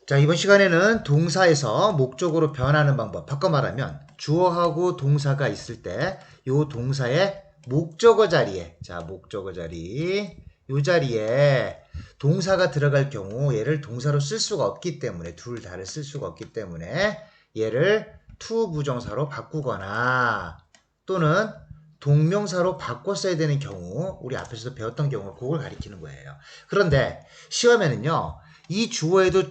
자, 이번 시간에는 동사에서 목적으로 변하는 방법, 바꿔 말하면 주어하고 동사가 있을 때 요 동사의 목적어 자리에, 자, 목적어 자리, 요 자리에 동사가 들어갈 경우 얘를 동사로 쓸 수가 없기 때문에, 둘 다를 쓸 수가 없기 때문에 얘를 to 부정사로 바꾸거나 또는 동명사로 바꿔 써야 되는 경우, 우리 앞에서도 배웠던 경우, 그걸 가리키는 거예요. 그런데 시험에는요, 이 주어에도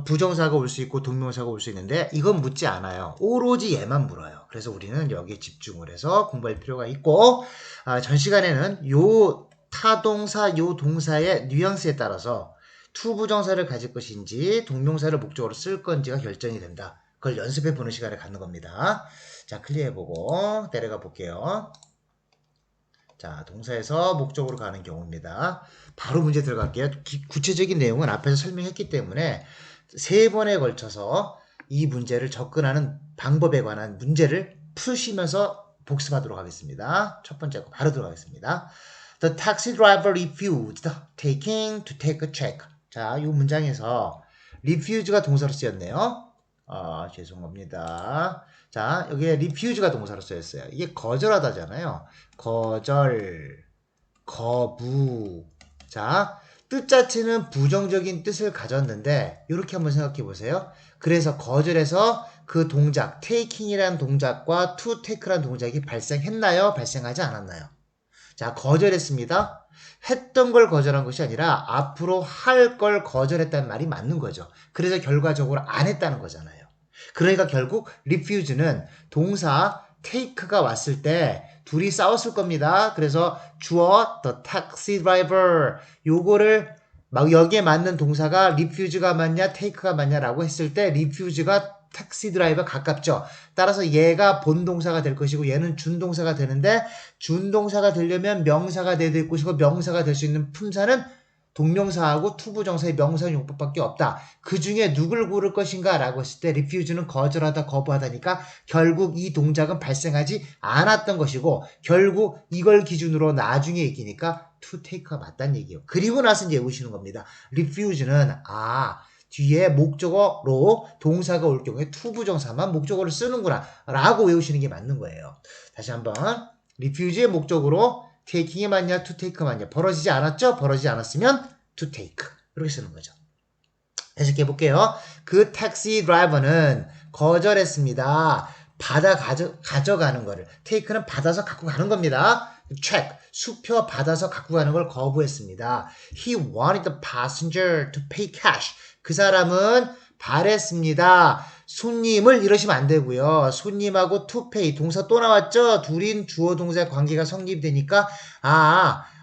부정사가 올 수 있고 동명사가 올 수 있는데 이건 묻지 않아요. 오로지 얘만 물어요. 그래서 우리는 여기에 집중을 해서 공부할 필요가 있고, 전 시간에는 요 타동사, 요 동사의 뉘앙스에 따라서 to 부정사를 가질 것인지 동명사를 목적으로 쓸 건지가 결정이 된다. 그걸 연습해 보는 시간을 갖는 겁니다. 자, 클리어해보고 내려가 볼게요. 자, 동사에서 목적으로 가는 경우입니다. 바로 문제 들어갈게요. 구체적인 내용은 앞에서 설명했기 때문에 3번에 걸쳐서 이 문제를 접근하는 방법에 관한 문제를 푸시면서 복습하도록 하겠습니다. 첫 번째 거 바로 들어가겠습니다. The taxi driver refused taking to take a check. 자, 이 문장에서 refuse가 동사로 쓰였네요. 죄송합니다. 자, 여기에 refuse가 동사로 쓰였어요. 이게 거절하다잖아요. 거절, 거부. 자, 뜻 자체는 부정적인 뜻을 가졌는데 이렇게 한번 생각해 보세요. 그래서 거절해서 그 동작, taking이라는 동작과 to take라는 동작이 발생했나요? 발생하지 않았나요? 자, 거절했습니다. 했던 걸 거절한 것이 아니라 앞으로 할 걸 거절했다는 말이 맞는 거죠. 그래서 결과적으로 안 했다는 거잖아요. 그러니까 결국 refuse는 동사 take가 왔을 때 둘이 싸웠을 겁니다. 그래서 주어 the taxi driver 요거를 막 여기에 맞는 동사가 refuse가 맞냐 take가 맞냐라고 했을 때 refuse가 택시 드라이버 가깝죠. 따라서 얘가 본동사가 될 것이고 얘는 준동사가 되는데 준동사가 되려면 명사가 돼야 될 것이고 명사가 될 수 있는 품사는 동명사하고 투부정사의 명사 용법밖에 없다. 그 중에 누굴 고를 것인가 라고 했을 때 refuse는 거절하다 거부하다니까 결국 이 동작은 발생하지 않았던 것이고 결국 이걸 기준으로 나중에 얘기니까 to take가 맞다는 얘기예요. 그리고 나서 이제 외우시는 겁니다. refuse는 뒤에 목적어로 동사가 올 경우에 투부정사만 목적어를 쓰는구나 라고 외우시는 게 맞는 거예요. 다시 한번 refuse의 목적으로 taking이 맞냐 to take가 맞냐 벌어지지 않았죠? 벌어지지 않았으면 to take 이렇게 쓰는 거죠. 해석해 볼게요. 그 택시 드라이버는 거절했습니다. 받아 가져가는 거를 take는 받아서 갖고 가는 겁니다. check 수표 받아서 갖고 가는 걸 거부했습니다. He wanted the passenger to pay cash. 그 사람은 바랬습니다. 손님을 이러시면 안 되고요. 손님하고 to pay 동사 또 나왔죠? 둘인 주어 동사의 관계가 성립되니까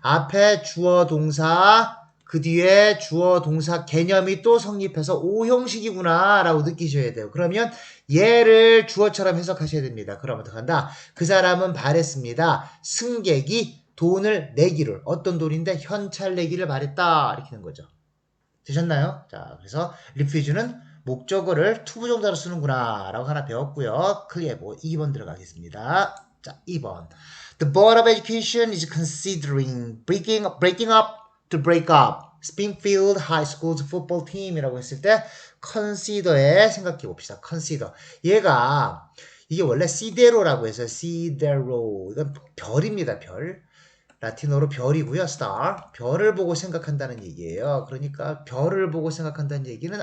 앞에 주어 동사 그 뒤에 주어 동사 개념이 또 성립해서 오형식이구나 라고 느끼셔야 돼요. 그러면 얘를 주어처럼 해석하셔야 됩니다. 그럼 어떡한다? 그 사람은 바랬습니다. 승객이 돈을 내기를 어떤 돈인데 현찰 내기를 바랬다 이렇게 하는 거죠. 되셨나요? 자, 그래서 refuse는 목적어를 투부정사로 쓰는구나 라고 하나 배웠고요. 클리어해보고 2번 들어가겠습니다. 자, 2번 The Board of Education is considering breaking up to break up Springfield High School's football team이라고 했을 때 consider에 생각해 봅시다. consider 얘가 이게 원래 시데로라고 해서 시데로 이건 별입니다. 별 라틴어로 별이고요. star. 별을 보고 생각한다는 얘기예요. 그러니까 별을 보고 생각한다는 얘기는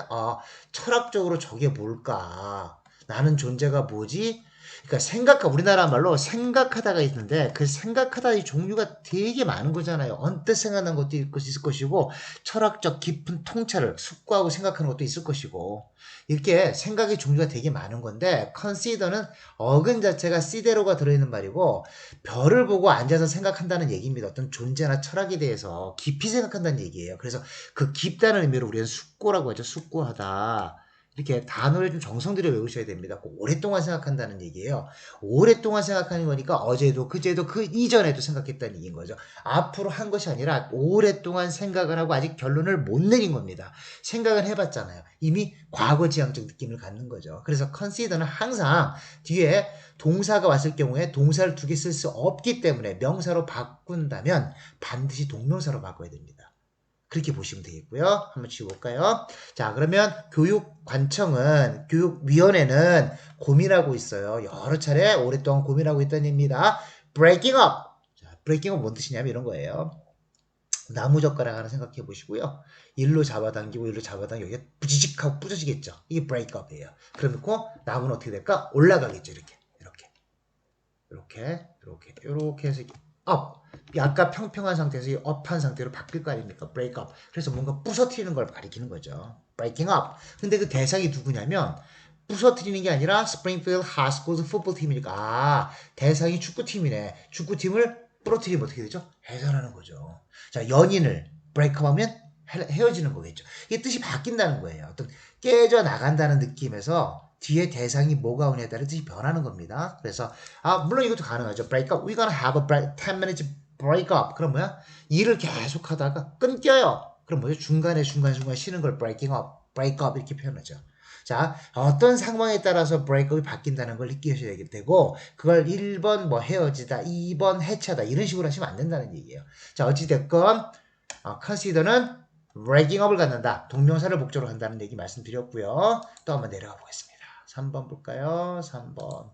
철학적으로 저게 뭘까? 나는 존재가 뭐지? 그러니까 우리나라 말로 생각하다가 있는데 그 생각하다의 종류가 되게 많은 거잖아요. 언뜻 생각난 것도 있을 것이고 철학적 깊은 통찰을 숙고하고 생각하는 것도 있을 것이고 이렇게 생각의 종류가 되게 많은 건데 consider는 어근 자체가 시데로가 들어있는 말이고 별을 보고 앉아서 생각한다는 얘기입니다. 어떤 존재나 철학에 대해서 깊이 생각한다는 얘기예요. 그래서 그 깊다는 의미로 우리는 숙고라고 하죠. 숙고하다. 이렇게 단어를 좀 정성 들여 외우셔야 됩니다. 오랫동안 생각한다는 얘기예요. 오랫동안 생각하는 거니까 어제도 그제도 그 이전에도 생각했다는 얘기인 거죠. 앞으로 한 것이 아니라 오랫동안 생각을 하고 아직 결론을 못 내린 겁니다. 생각을 해봤잖아요. 이미 과거지향적 느낌을 갖는 거죠. 그래서 consider는 항상 뒤에 동사가 왔을 경우에 동사를 두 개 쓸 수 없기 때문에 명사로 바꾼다면 반드시 동명사로 바꿔야 됩니다. 그렇게 보시면 되겠고요. 한번 지워볼까요? 자, 그러면 교육위원회는 고민하고 있어요. 여러 차례 오랫동안 고민하고 있다는 얘기입니다. breaking up. 자, breaking up 뭔 뜻이냐면 이런 거예요. 나무젓가락 하나 생각해 보시고요. 일로 잡아당기고 일로 잡아당기고 여기가 부지직하고 부서지겠죠. 이게 breakup이에요. 그러면 나무는 어떻게 될까? 올라가겠죠. 이렇게 해서 up. 약간 평평한 상태에서 up한 상태로 바뀔 거 아닙니까? break up. 그래서 뭔가 부서뜨리는 걸 가리키는 거죠. breaking up. 근데 그 대상이 누구냐면 부서뜨리는 게 아니라 스프링필드 하스코즈 풋볼 팀이니까 대상이 축구팀이네. 축구팀을 부러뜨리면 어떻게 되죠? 해산하는 거죠. 자, 연인을 break up 하면 헤어지는 거겠죠. 이게 뜻이 바뀐다는 거예요. 어떤 깨져 나간다는 느낌에서 뒤에 대상이 뭐가 오냐에 따라 뜻이 변하는 겁니다. 그래서 물론 이것도 가능하죠. break up. We're gonna have a 10 minutes break up. 그럼 뭐야? 일을 계속 하다가 끊겨요. 그럼 뭐죠? 중간에 쉬는 걸 breaking up, break up 이렇게 표현하죠. 자, 어떤 상황에 따라서 breakup이 바뀐다는 걸 느끼셔야 되고 그걸 1번 뭐 헤어지다, 2번 해체하다 이런 식으로 하시면 안 된다는 얘기예요. 자, 어찌됐건 consider는 breaking up을 갖는다. 동명사를 목적으로 한다는 얘기 말씀드렸고요. 또 한번 내려가 보겠습니다. 3번 볼까요? 3번.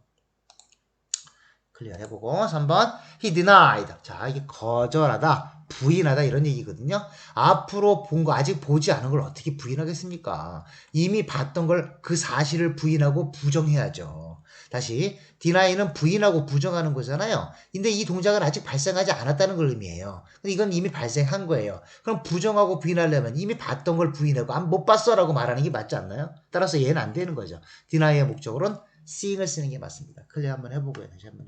클리어 해보고 3번 he denied. 자, 이게 거절하다, 부인하다 이런 얘기거든요. 앞으로 본 거 아직 보지 않은 걸 어떻게 부인하겠습니까? 이미 봤던 걸 그 사실을 부인하고 부정해야죠. 다시 deny는 부인하고 부정하는 거잖아요. 근데 이 동작은 아직 발생하지 않았다는 걸 의미해요. 근데 이건 이미 발생한 거예요. 그럼 부정하고 부인하려면 이미 봤던 걸 부인하고 못 봤어 라고 말하는 게 맞지 않나요? 따라서 얘는 안 되는 거죠. deny의 목적으로는 seeing을 쓰는 게 맞습니다. 클리어 한번 해보고요. 다시 한번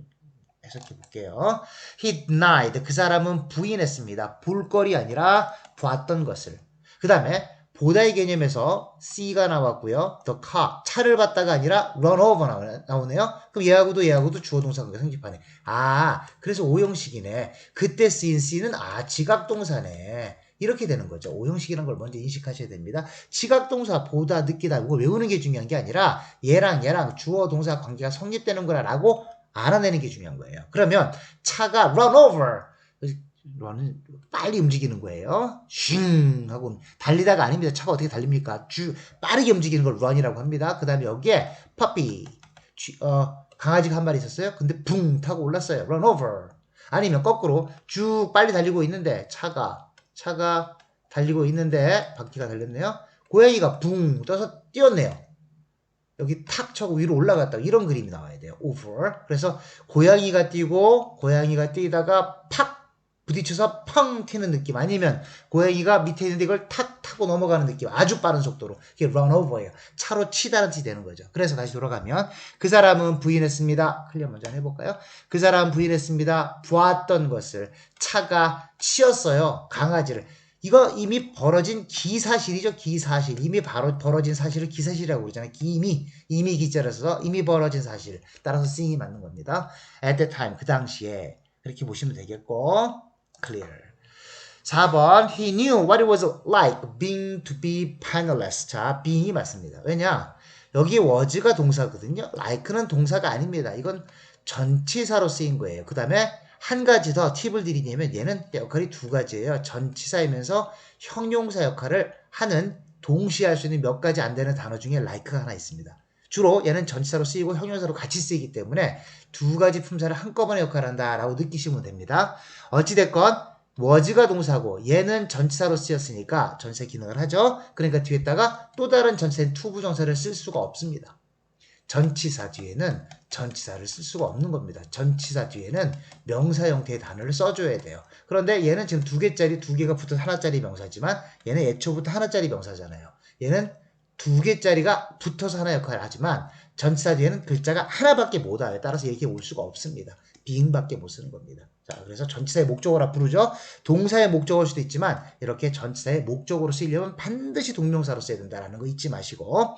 해석해 볼게요. He denied. 그 사람은 부인했습니다. 볼 거리 아니라 봤던 것을. 그 다음에 보다의 개념에서 C가 나왔고요. The car. 차를 봤다가 아니라 run over 나오네요. 그럼 얘하고도 주어 동사가 성립하네. 그래서 오형식이네. 그때 쓰인 C는 지각동사네. 이렇게 되는 거죠. 오형식이라는 걸 먼저 인식하셔야 됩니다. 지각동사 보다 느끼다 이거 외우는 게 중요한 게 아니라 얘랑 주어 동사 관계가 성립되는 거라고 알아내는 게 중요한 거예요. 그러면 차가 run over. run은 빨리 움직이는 거예요. 슝 하고 달리다가 아닙니다. 차가 어떻게 달립니까? 빠르게 움직이는 걸 run이라고 합니다. 그 다음에 여기에 puppy. 강아지가 한 마리 있었어요. 근데 붕 타고 올랐어요. run over. 아니면 거꾸로 쭉 빨리 달리고 있는데 차가 달리고 있는데 바퀴가 달렸네요. 고양이가 붕 떠서 뛰었네요. 여기 탁 쳐고 위로 올라갔다 이런 그림이 나와야 돼요. over. 그래서 고양이가 뛰다가 팍 부딪혀서 펑 튀는 느낌 아니면 고양이가 밑에 있는데 이걸 탁 타고 넘어가는 느낌 아주 빠른 속도로 이게 run over예요. 차로 치다는 뜻이 되는 거죠. 그래서 다시 돌아가면 그 사람은 부인했습니다. 클리어 먼저 해볼까요? 그 사람은 부인했습니다. 보았던 것을 차가 치었어요. 강아지를. 이거 이미 벌어진 기사실이죠. 기사실. 이미 벌어진 사실을 기사실이라고 그러잖아요. 이미 기자를 써서 이미 벌어진 사실. 따라서 seeing이 맞는 겁니다. At the time. 그 당시에. 그렇게 보시면 되겠고. Clear. 4번. He knew what it was like being to be penniless. 자, being이 맞습니다. 왜냐? 여기 was가 동사거든요. like는 동사가 아닙니다. 이건 전치사로 쓰인 거예요. 그 다음에 한 가지 더 팁을 드리냐면 얘는 역할이 두 가지예요. 전치사이면서 형용사 역할을 하는 동시에 할 수 있는 몇 가지 안 되는 단어 중에 like가 하나 있습니다. 주로 얘는 전치사로 쓰이고 형용사로 같이 쓰이기 때문에 두 가지 품사를 한꺼번에 역할을 한다라고 느끼시면 됩니다. 어찌됐건 was가 동사고 얘는 전치사로 쓰였으니까 전치사 기능을 하죠. 그러니까 뒤에다가 또 다른 전치사인 투부정사를 쓸 수가 없습니다. 전치사 뒤에는 전치사를 쓸 수가 없는 겁니다. 전치사 뒤에는 명사 형태의 단어를 써줘야 돼요. 그런데 얘는 지금 두 개가 붙어서 하나짜리 명사지만 얘는 애초부터 하나짜리 명사잖아요. 얘는 두 개짜리가 붙어서 하나 역할을 하지만 전치사 뒤에는 글자가 하나밖에 못 와요. 따라서 이렇게 올 수가 없습니다. being밖에 못 쓰는 겁니다. 자, 그래서 전치사의 목적어라 부르죠. 동사의 목적어일 수도 있지만 이렇게 전치사의 목적어로 쓰이려면 반드시 동명사로 써야 된다는 거 잊지 마시고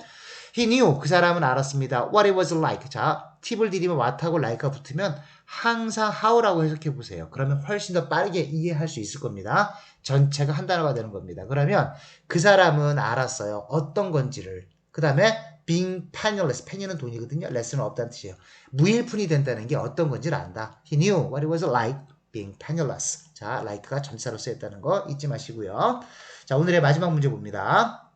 He knew. 그 사람은 알았습니다. What it was like. 자, 팁을 드리면 what하고 like가 붙으면 항상 how라고 해석해 보세요. 그러면 훨씬 더 빠르게 이해할 수 있을 겁니다. 전체가 한 단어가 되는 겁니다. 그러면 그 사람은 알았어요. 어떤 건지를. 그 다음에 being penniless. penny는 돈이거든요. less는 없다는 뜻이에요. 무일푼이 된다는 게 어떤 건지를 안다. He knew what it was like being penniless. 자, like가 전치사로 쓰였다는 거 잊지 마시고요. 자, 오늘의 마지막 문제 봅니다.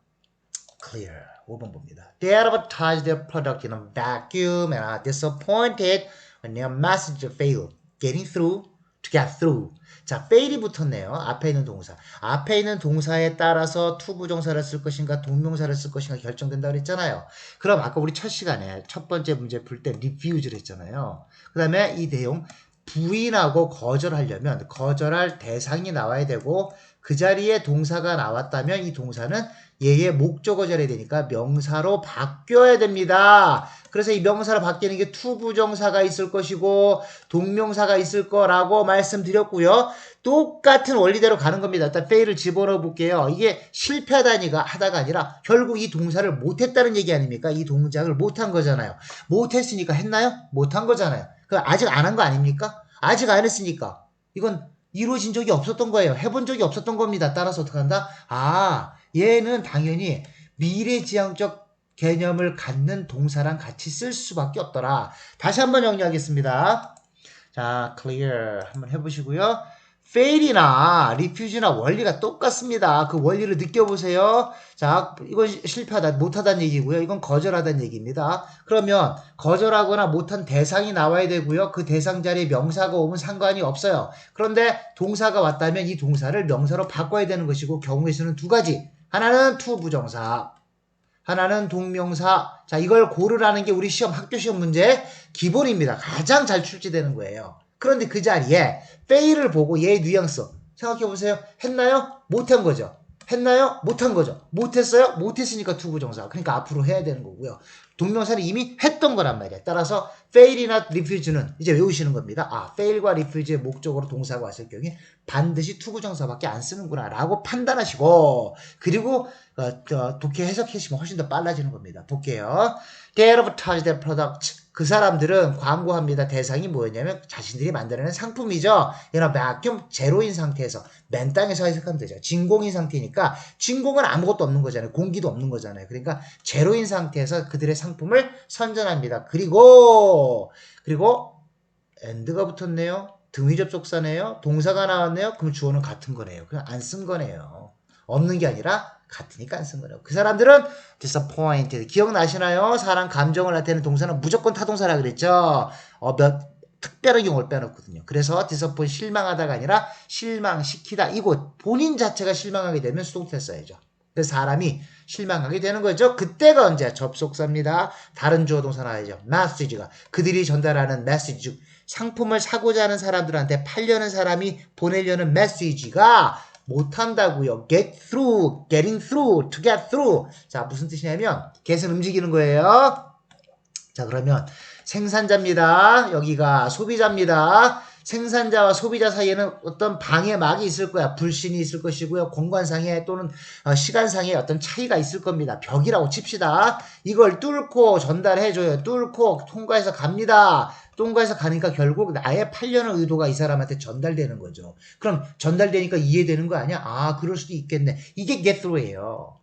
clear. 5번 봅니다. They advertise their product in a vacuum and are disappointed when their message failed getting through to get through. 자, fail이 붙었네요. 앞에 있는 동사. 앞에 있는 동사에 따라서 to 부정사를 쓸 것인가 동명사를 쓸 것인가 결정된다고 그랬잖아요. 그럼 아까 우리 첫 시간에 첫 번째 문제 풀 때 refuse를 했잖아요. 그 다음에 이 내용 부인하고 거절하려면 거절할 대상이 나와야 되고 그 자리에 동사가 나왔다면 이 동사는 얘의 목적어 자리에 되니까 명사로 바뀌어야 됩니다. 그래서 이 명사로 바뀌는 게 to 부정사가 있을 것이고 동명사가 있을 거라고 말씀드렸고요. 똑같은 원리대로 가는 겁니다. 일단 fail을 집어넣어 볼게요. 이게 실패하다가 아니라 결국 이 동사를 못했다는 얘기 아닙니까? 이 동작을 못한 거잖아요. 못했으니까 했나요? 못한 거잖아요. 아직 안 한 거 아닙니까? 아직 안 했으니까 이건 이루어진 적이 없었던 거예요. 해본 적이 없었던 겁니다. 따라서 어떻게 한다? 얘는 당연히 미래지향적 개념을 갖는 동사랑 같이 쓸 수밖에 없더라. 다시 한번 정리하겠습니다. 자, clear 한번 해보시고요. fail이나 refuse나 원리가 똑같습니다. 그 원리를 느껴보세요. 자, 이건 실패하다, 못하다는 얘기고요. 이건 거절하다는 얘기입니다. 그러면 거절하거나 못한 대상이 나와야 되고요. 그 대상 자리에 명사가 오면 상관이 없어요. 그런데 동사가 왔다면 이 동사를 명사로 바꿔야 되는 것이고 경우의 수는 두 가지. 하나는 to 부정사, 하나는 동명사. 자, 이걸 고르라는 게 우리 학교 시험 문제 기본입니다. 가장 잘 출제되는 거예요. 그런데 그 자리에 fail을 보고 얘의 뉘앙스 생각해보세요. 했나요? 못한 거죠. 했나요? 못한 거죠. 못했어요? 못했으니까 to 부정사. 그러니까 앞으로 해야 되는 거고요. 동명사는 이미 했던 거란 말이야. 따라서 fail이나 refuse는 이제 외우시는 겁니다. fail과 refuse의 목적으로 동사가 왔을 경우에 반드시 to 부정사밖에 안 쓰는구나 라고 판단하시고 그리고 독해 해석하시면 훨씬 더 빨라지는 겁니다. 볼게요. They advertise their product. 그 사람들은 광고합니다. 대상이 뭐였냐면 자신들이 만들어낸 상품이죠. 이런 vacuum 제로인 상태에서 맨 땅에서 해석하면 되죠. 진공인 상태니까 진공은 아무것도 없는 거잖아요. 공기도 없는 거잖아요. 그러니까 제로인 상태에서 그들의 상품을 선전합니다. 그리고 and가 붙었네요. 등위 접속사네요. 동사가 나왔네요. 그럼 주어는 같은 거네요. 그냥 안 쓴 거네요. 없는 게 아니라 같으니까 안 쓴 거네요. 그 사람들은 disappointed. 기억나시나요? 사람 감정을 나타내는 동사는 무조건 타동사라 그랬죠. 특별한 경우를 빼놓거든요. 그래서 disappoint 실망하다가 아니라 실망시키다. 이곳 본인 자체가 실망하게 되면 수동태 써야죠. 그래서 사람이 실망하게 되는 거죠. 그때가 언제? 접속사입니다. 다른 주어 동사 나와야죠. message가 그들이 전달하는 메시지 즉 상품을 사고자 하는 사람들한테 팔려는 사람이 보내려는 메시지가 못한다고요. get through, getting through, to get through. 자, 무슨 뜻이냐면 get은 움직이는 거예요. 자, 그러면 생산자입니다. 여기가 소비자입니다. 생산자와 소비자 사이에는 어떤 방해막이 있을 거야. 불신이 있을 것이고요. 공간상의 또는 시간상의 어떤 차이가 있을 겁니다. 벽이라고 칩시다. 이걸 뚫고 전달해줘요. 뚫고 통과해서 갑니다. 통과해서 가니까 결국 나의 팔려는 의도가 이 사람한테 전달되는 거죠. 그럼 전달되니까 이해되는 거 아니야? 그럴 수도 있겠네. 이게 get through예요.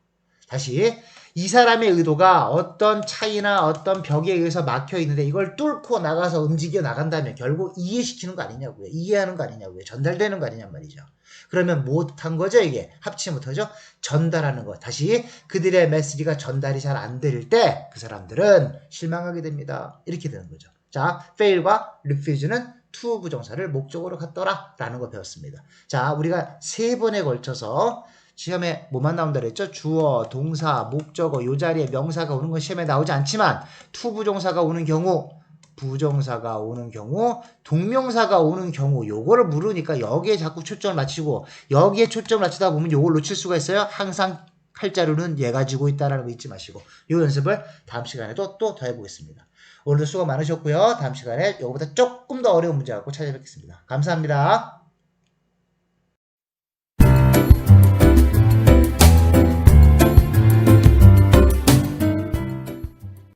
다시 이 사람의 의도가 어떤 차이나 어떤 벽에 의해서 막혀 있는데 이걸 뚫고 나가서 움직여 나간다면 결국 이해시키는 거 아니냐고요. 이해하는 거 아니냐고요. 전달되는 거 아니냔 말이죠. 그러면 못한 거죠 이게. 합치 못하죠. 전달하는 거. 다시 그들의 메시지가 전달이 잘 안 될 때 그 사람들은 실망하게 됩니다. 이렇게 되는 거죠. 자, fail과 refuse는 to 부정사를 목적으로 갖더라 라는 거 배웠습니다. 자, 우리가 3번에 걸쳐서 시험에 뭐만 나온다 그랬죠? 주어, 동사, 목적어 요 자리에 명사가 오는 건 시험에 나오지 않지만 to 부정사가 오는 경우, 부정사가 오는 경우, 동명사가 오는 경우 요거를 물으니까 여기에 자꾸 초점을 맞추고 여기에 초점을 맞추다 보면 요걸 놓칠 수가 있어요. 항상 칼자루는 얘 가지고 있다는 거 잊지 마시고 요 연습을 다음 시간에도 또 더 해보겠습니다. 오늘도 수고 많으셨고요. 다음 시간에 요거보다 조금 더 어려운 문제 갖고 찾아뵙겠습니다. 감사합니다.